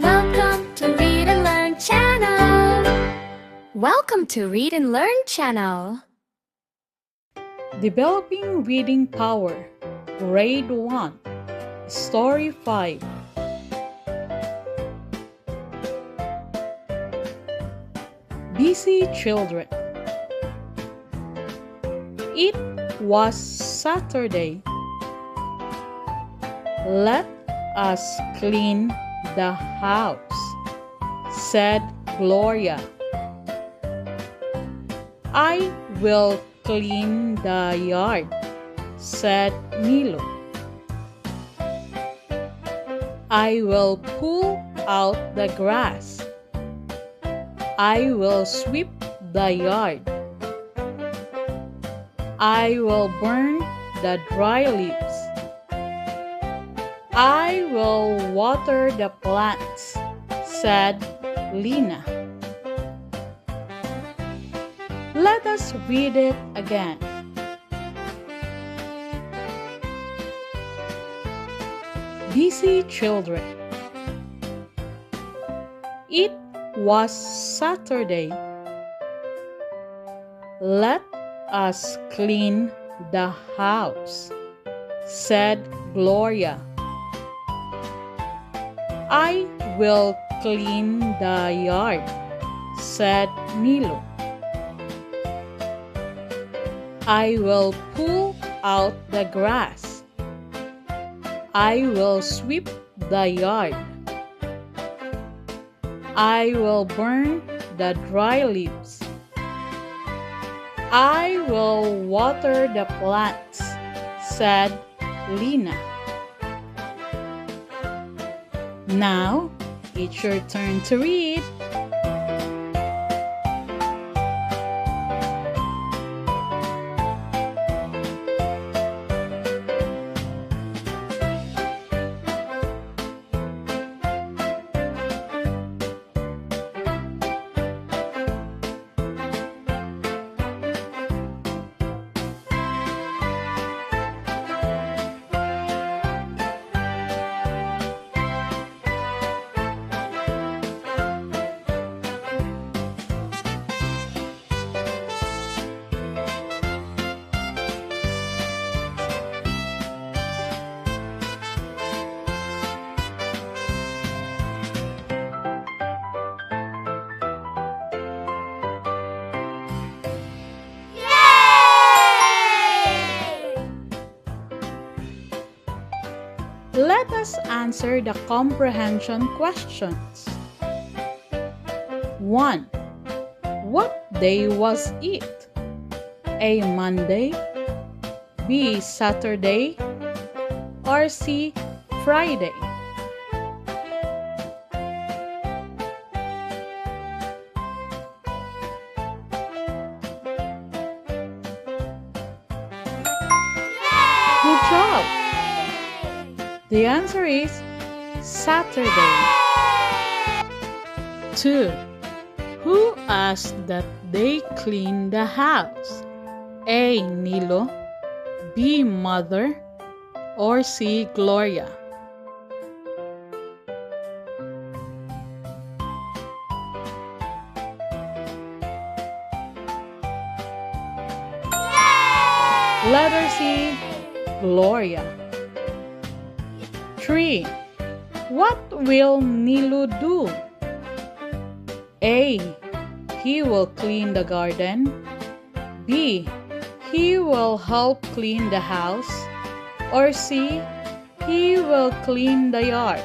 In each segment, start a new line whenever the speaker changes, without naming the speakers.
Welcome to Read and Learn channel. Welcome to Read and Learn channel.
Developing Reading Power, Grade 1, Story 5. Busy Children. It was Saturday. Let us clean the house, said Gloria. I will clean the yard, said Nilo. I will pull out the grass. I will sweep the yard. I will burn the dry leaves. I will water the plants, said Lena. Let us read it again. Busy Children. It was Saturday. Let us clean the house, said Gloria. I will clean the yard, said Nilo. I will pull out the grass. I will sweep the yard. I will burn the dry leaves. I will water the plants, said Lena. Now, it's your turn to read. Let us answer the comprehension questions. 1. What day was it? A. Monday, B. Saturday, or C. Friday? Good job! The answer is Saturday. 2. Who asked that they clean the house? A. Nilo, B. Mother, or C. Gloria? Letter C. Gloria. 3. What will Nilo do? A. He will clean the garden. B. He will help clean the house. Or C. He will clean the yard.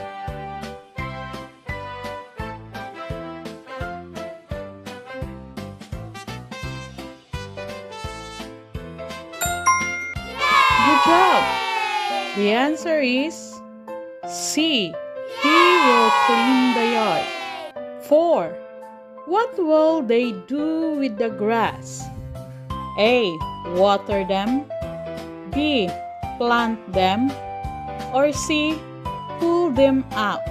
Good job! The answer is C. He will clean the yard. 4. What will they do with the grass? A. Water them. B. Plant them. Or C. Pull them out.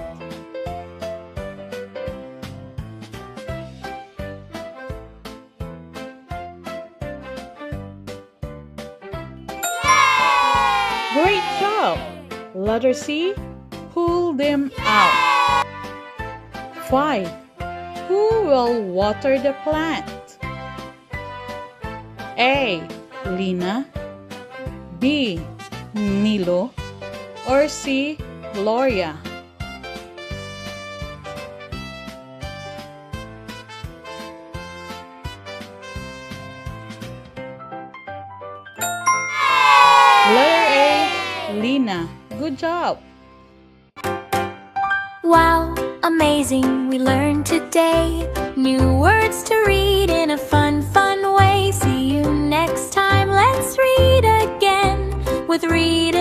Great job! Letter C. Pull them out. 5. Who will water the plant? A. Lina, B. Nilo, or C. Gloria? Letter A. Lina. Good job.
Wow, amazing, we learned today new words to read in a fun way. See you next time, let's read again with Read